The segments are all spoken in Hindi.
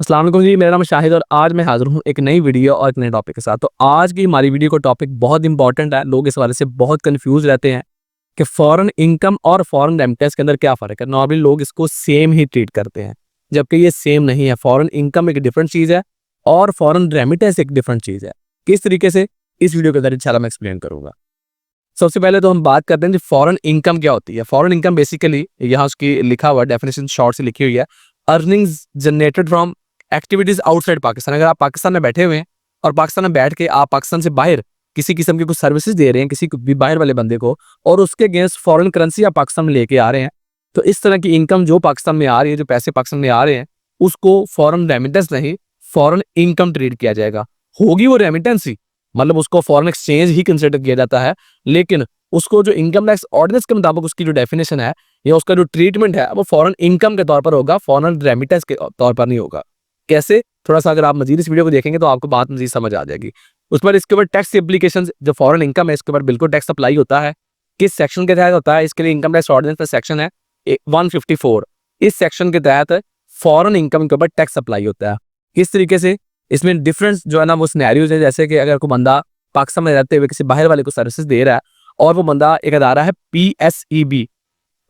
अस्सलाम वालेकुम जी, मेरा नाम है शाहिद और आज मैं हाज़िर हूँ एक नई वीडियो और एक नए टॉपिक के साथ। तो आज की हमारी वीडियो का टॉपिक बहुत इंपॉर्टेंट है। लोग इस हवाले से बहुत कन्फ्यूज़ रहते हैं कि फ़ॉरेन इनकम और फ़ॉरेन रेमिटेंस के अंदर क्या फ़र्क है। नॉर्मली लोग इसको सेम ही ट्रीट करते हैं, जबकि ये सेम नहीं है। फ़ॉरेन इनकम एक डिफरेंट चीज़ है और फ़ॉरेन रेमिटेंस एक डिफरेंट चीज़ है। किस तरीके से, इस वीडियो के अंदर इंशाल्लाह मैं एक्सप्लेन करूँगा। सबसे पहले तो हम बात करते हैं कि फ़ॉरेन इनकम क्या होती है। फ़ॉरेन इनकम बेसिकली यहाँ उसकी लिखा हुआ डेफिनेशन शॉर्ट से लिखी हुई है, earnings generated from activities outside Pakistan. अगर आप पाकिस्तान में बैठे हुए हैं और पाकिस्तान में बैठ के आप पाकिस्तान से बाहर किसी किस्म की कुछ सर्विसेज दे रहे हैं किसी भी बाहर वाले बंदे को, और उसके अगेंस्ट फॉरेन करेंसी आप पाकिस्तान में लेके आ रहे हैं, तो इस तरह की इनकम जो पाकिस्तान में आ रही है, जो पैसे पाकिस्तान में आ रहे हैं, उसको फॉरेन रेमिटेंस नहीं, फॉरेन इनकम ट्रीट किया जाएगा। होगी वो रेमिटेंस ही, मतलब उसको फॉरेन एक्सचेंज ही कंसिडर किया जाता है, लेकिन उसको जो इनकम टैक्स ऑर्डिनेंस के मुताबिक उसकी जो डेफिनेशन है या उसका जो ट्रीटमेंट है वो फॉरेन इनकम के तौर पर होगा, फॉरेन रेमिटेंस के तौर पर नहीं होगा। कैसे? थोड़ा सा अगर आप मजीद इस वीडियो को देखेंगे तो आपको बात मजीद समझ आ जाएगी। उस पर इसके ऊपर टैक्स एप्लीकेशन, जो फॉरेन इनकम है इसके ऊपर बिल्कुल टैक्स अप्लाई होता है। किस सेक्शन के तहत होता है? इसके लिए इनकम टैक्स ऑर्डिनेंस का सेक्शन है 154। इस सेक्शन के तहत फॉरेन इनकम के ऊपर टैक्स अप्लाई होता है। किस तरीके से? इसमें डिफरेंस जो है ना वो सिनेरियोज है, जैसे कि अगर कोई बंदा पाकिस्तान में रहते हुए किसी बाहर वाले को सर्विसेज दे रहा है और वो बंदा एक अदारा है PSEB,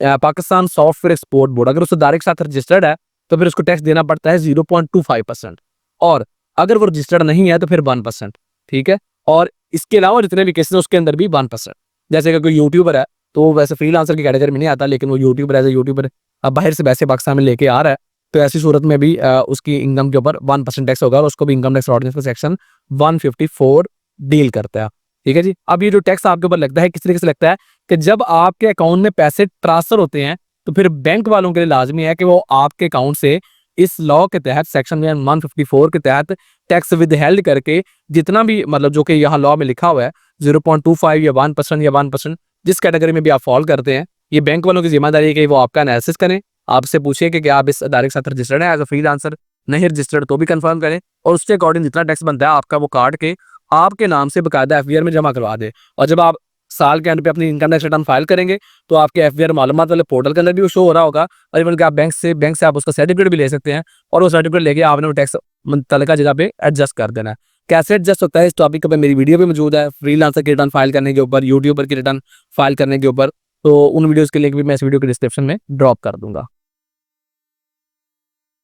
Pakistan software export board, अगर उस अदारे के साथ रजिस्टर्ड है तो फिर उसको टैक्स देना पड़ता है 0.25%, और अगर वो रजिस्टर्ड नहीं है तो फिर 1%। ठीक है, और इसके अलावा जितने भी केसेस हैं उसके अंदर भी 1%। जैसे कि कोई यूट्यूबर है तो वो वैसे फ्रीलांसर की कैटेगरी में नहीं आता, लेकिन वो यूट्यूबर एज ए यूट्यूबर अब बाहर से पैसे पाकिस्तान में लेके आ रहा है, तो ऐसी सूरत में भी उसकी इनकम के ऊपर 1% टैक्स होगा और उसको भी इनकम टैक्स ऑर्डिनेंस का सेक्शन 154 डील करता है। ठीक है जी। अब ये जो टैक्स आपके ऊपर लगता है किस तरीके से लगता है कि जब आपके अकाउंट में पैसे ट्रांसफर होते हैं तो फिर बैंक वालों के लिए लाजमी है कि वो आपके अकाउंट से इस लॉ के तहत सेक्शन 154 के तहत टैक्स विदहेल्ड करके जितना भी, मतलब जो कि यहाँ लॉ में लिखा हुआ है 0.25 या 1% या 1%, जिस कैटेगरी में भी आप फॉल करते हैं, ये बैंक वालों की जिम्मेदारी है कि वो आपका एनालिसिस करें, आपसे पूछे कि क्या आप इस अदारे के साथ रजिस्टर्ड है एज अ फ्रीलांसर, नहीं रजिस्टर्ड तो भी कंफर्म करें, और उसके अकॉर्डिंग जितना टैक्स बनता है आपका वो काट के आपके नाम से बकायदा FBR में जमा करवा दे। और जब आप साल के एंड पे अपनी इनकम टैक्स रिटर्न फाइल करेंगे तो आपके FBR मालूमात वाले पोर्टल के अंदर भी वो शो हो रहा होगा, और इवन कि आप बैंक से आप उसका सर्टिफिकेट भी ले सकते हैं, और वो सर्टिफिकेट लेके आपने वो टैक्स मुतल्लिका जगह पे एडजस्ट कर देना है। कैसे एडजस्ट होता है इस टॉपिक पे मेरी वीडियो भी मौजूद है, फ्रीलांसर की रिटर्न फाइल करने के ऊपर, यूट्यूबर की रिटर्न फाइल करने के ऊपर, तो उन वीडियोज़ के लिंक भी मैं इस वीडियो के डिस्क्रिप्शन में ड्रॉप कर दूंगा।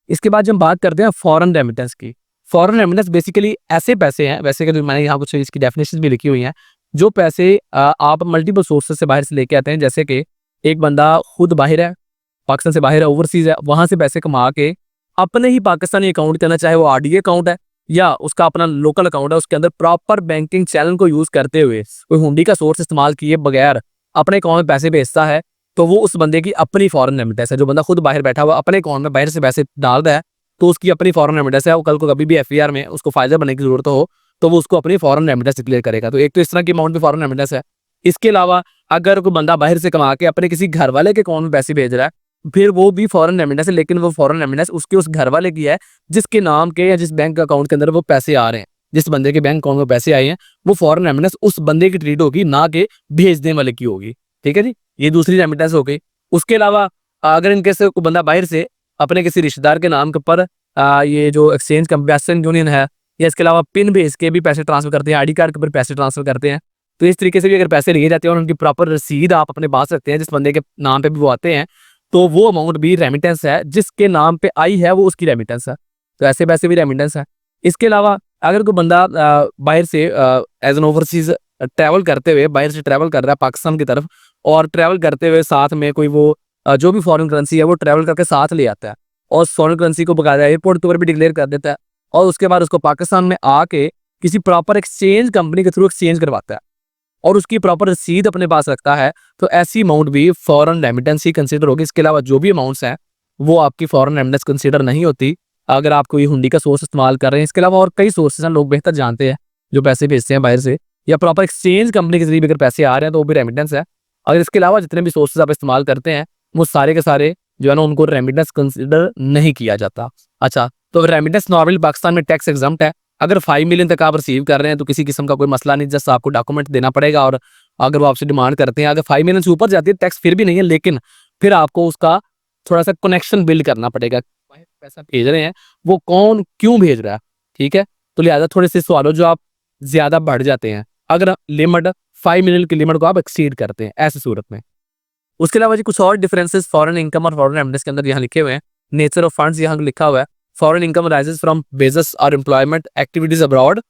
इसके बाद जब हम बात करते हैं फॉरेन रेमिटेंस की, फॉरेन रेमिटेंस बेसिकली ऐसे पैसे हैं, वैसे कि मैंने यहाँ कुछ इसकी डेफिनेशन भी लिखी हुई हैं, जो पैसे आप मल्टीपल सोर्सेज से बाहर से लेके आते हैं। जैसे कि एक बंदा खुद बाहर है, पाकिस्तान से बाहर है, ओवरसीज है, वहां से पैसे कमा के अपने ही पाकिस्तानी अकाउंट के अंदर, चाहे वो RDA अकाउंट है या उसका अपना लोकल अकाउंट है, उसके अंदर प्रॉपर बैंकिंग चैनल को यूज करते हुए कोई हुंडी का सोर्स इस्तेमाल किए बगैर अपने अकाउंट में पैसे भेजता है, तो वो उस बंदे की अपनी फॉरेन रेमिटेंस है। जो बंदा खुद बाहर बैठा हुआ अपने अकाउंट में बाहर से पैसे डाल रहा है तो उसकी अपनी फॉरेन रेमिटेंस है। वो कल को कभी भी FBR में उसको फायदा बनने की जरूरत हो तो वो उसको अपनी फॉरेन रेमिटेंस डिक्लेयर करेगा। तो एक तो इस तरह की अमाउंट में फॉरेन रेमिटेंस है। इसके अलावा अगर कोई बंदा बाहर से कमा के अपने किसी घर वाले के अकाउंट में पैसे भेज रहा है, फिर वो भी फॉरेन रेमिटेंस है, लेकिन वो फॉरेन रेमिटेंस उसके उस घर वाले की है जिसके नाम के या जिस बैंक अकाउंट के अंदर वो पैसे आ रहे हैं, जिस बंदे के बैंक अकाउंट में पैसे आए हैं, वो फॉरेन रेमिटेंस उस बंदे की ट्रीट होगी, ना कि भेजने वाले की होगी। ठीक है जी, ये दूसरी रेमिटेंस हो गई। उसके अलावा अगर इनके से कोई बंदा बाहर से अपने किसी रिश्तेदार के नाम के ऊपर ये जो एक्सचेंज वेस्टर्न यूनियन है या इसके अलावा पिन भेज के भी पैसे ट्रांसफर करते हैं, ID कार्ड के ऊपर पैसे ट्रांसफर करते हैं, तो इस तरीके से भी अगर पैसे लिए जाते हैं और उनकी प्रॉपर रसीद आप अपने पास रखते हैं जिस बंदे के नाम पे भी वो आते हैं, तो वो अमाउंट भी रेमिटेंस है, जिसके नाम पे आई है वो उसकी रेमिटेंस है। तो ऐसे पैसे भी रेमिटेंस है। इसके अलावा अगर कोई बंदा बाहर से एज एन ओवरसीज ट्रैवल करते हुए, बाहर से ट्रैवल कर रहा है पाकिस्तान की तरफ, और ट्रैवल करते हुए साथ में कोई वो जो भी फॉरेन करेंसी है वो ट्रैवल करके साथ ले आता है और फॉरेन करेंसी को बकायदा एयरपोर्ट के ऊपर भी डिक्लेयर कर देता है, और उसके बाद उसको पाकिस्तान में आके किसी प्रॉपर एक्सचेंज कंपनी के थ्रू एक्सचेंज करवाता है और उसकी प्रॉपर रसीद अपने पास रखता है, तो ऐसी अमाउंट भी फॉरेन रेमिटेंस ही कंसीडर होगी। इसके अलावा जो भी अमाउंट्स हैं वो आपकी फॉरेन रेमिटेंस कंसीडर नहीं होती अगर आप कोई हुंडी का सोर्स इस्तेमाल कर रहे हैं। इसके अलावा और कई सोर्सेज हैं, लोग बेहतर जानते हैं, जो पैसे भेजते हैं बाहर से या प्रॉपर एक्सचेंज कंपनी के जरिए अगर पैसे आ रहे हैं तो वो भी रेमिटेंस है। अगर इसके अलावा जितने भी सोर्सेज आप इस्तेमाल करते हैं वो सारे के सारे जो है ना उनको रेमिटेंस कंसीडर नहीं किया जाता। अच्छा, तो रेमिटेंस नॉर्मली पाकिस्तान में टैक्स एग्जम्प्ट है। अगर 5 मिलियन तक आप रिसीव कर रहे हैं तो किसी किस्म का कोई मसला नहीं, जस्ट आपको डॉक्यूमेंट देना पड़ेगा, और अगर वो आपसे डिमांड करते हैं, अगर 5 मिलियन से ऊपर जाती है टैक्स फिर भी नहीं है, लेकिन फिर आपको उसका थोड़ा सा कनेक्शन बिल्ड करना पड़ेगा। पैसा भेज रहे हैं वो कौन क्यों भेज रहा है, ठीक है। तो लिहाजा थोड़े से सवालों जो आप ज्यादा बढ़ जाते हैं अगर लिमिट 5 मिलियन की लिमिट को आप एक्सीड करते हैं ऐसी सूरत में। उसके अलावा जी कुछ और डिफरेंसेस फॉरेन इनकम और फॉरेन रेमिटेंस के अंदर यहाँ लिखे हुए हैं। नेचर ऑफ फंड्स यहाँ लिखा हुआ है, foreign income rises from business और एम्प्लॉयमेंट एक्टिविटीज अब्रॉड,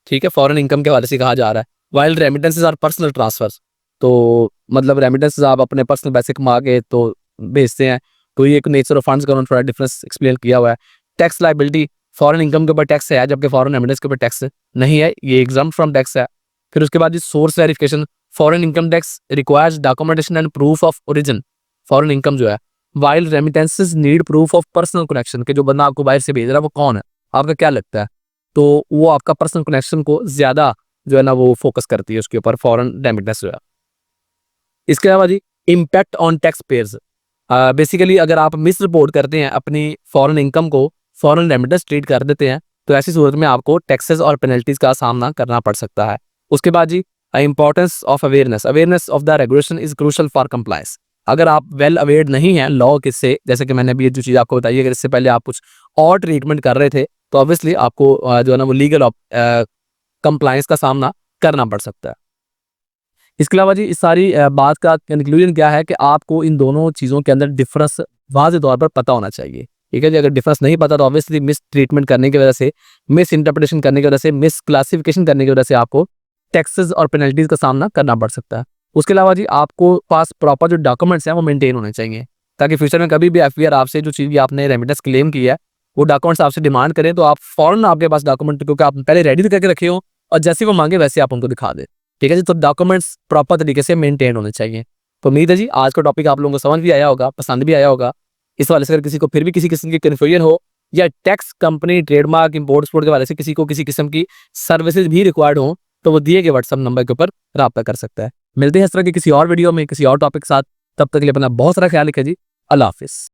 ठीक है, फॉरेन इनकम के हवाले से कहा जा रहा है। While remittances are personal transfers, तो मतलब रेमिटेंसेस आप अपने पर्सनल पैसे कमा के तो भेजते हैं, तो ये एक नेचर ऑफ फंड्स का उन्होंने थोड़ा डिफरेंस एक्सप्लेन किया हुआ है। टैक्स लाइबिलिटी, फॉरेन इनकम के ऊपर टैक्स है जबकि फॉरेन रेमिटेंस के ऊपर टैक्स नहीं है, ये एग्जाम फ्रॉम टैक्स है। फिर उसके बाद source verification, foreign income tax requires documentation and proof of origin, foreign income जो है। While remittances need proof of personal connection, के जो बंदा आपको बाहर से भेज रहा है वो कौन है, आपका क्या लगता है, तो वो आपका पर्सनल कनेक्शन को ज्यादा जो है ना वो फोकस करती है उसके ऊपर फॉरेन रेमिटेंस जो है। इसके अलावा जी impact on taxpayers, basically अगर आप मिस रिपोर्ट करते हैं अपनी फॉरेन इनकम को फॉरेन रेमिटेंस ट्रीट कर देते हैं तो ऐसी सूरत में आपको टैक्सेस और पेनल्टीज का सामना करना पड़ सकता है। उसके बाद जी importance of awareness of the regulation is crucial for compliance. अगर आप वेल अवेयर नहीं है लॉ किससे, जैसे कि मैंने अभी जो चीज़ आपको बताई, अगर इससे पहले आप कुछ और ट्रीटमेंट कर रहे थे तो ऑब्वियसली आपको जो है ना वो लीगल कंप्लायंस का सामना करना पड़ सकता है। इसके अलावा जी इस सारी बात का कंक्लूजन क्या है कि आपको इन दोनों चीज़ों के अंदर डिफरेंस वाज़ेह तौर पर पता होना चाहिए, ठीक है जी। अगर डिफरेंस नहीं पता तो ऑब्वियसली मिस ट्रीटमेंट करने की वजह से, मिस इंटरप्रिटेशन करने की वजह से, मिस क्लासिफिकेशन करने की वजह से आपको टैक्सेस और पेनल्टीज का सामना करना पड़ सकता है। उसके अलावा जी आपको पास प्रॉपर जो डॉक्यूमेंट्स हैं वो मेंटेन होने चाहिए ताकि फ्यूचर में कभी भी एफआईआर आपसे जो चीज़ भी आपने रेमिटेंस क्लेम की है वो डॉक्यूमेंट्स आपसे डिमांड करें तो आप फौरन आपके पास डॉक्यूमेंट, क्योंकि आप पहले रेडी करके रखे हो और जैसे वो मांगे वैसे आप उनको दिखा दें, ठीक है जी। तो डॉक्यूमेंट्स प्रॉपर तरीके से मेंटेन होने चाहिए। तो उम्मीद है जी आज का टॉपिक आप लोगों को समझ भी आया होगा, पसंद भी आया होगा। इस वाले से अगर किसी को फिर भी किसी किस्म की कन्फ्यूजन हो या tax company trademark import export के वाले से किसी को किसी किस्म की सर्विसेज भी रिक्वायर्ड हो तो वो दिए गए व्हाट्सएप नंबर के ऊपर रब्ता कर सकता है। मिलते हैं इस तरह के किसी और वीडियो में किसी और टॉपिक के साथ, तब तक के लिए अपना बहुत सारा ख्याल रखिए जी। अल्लाह हाफिज़।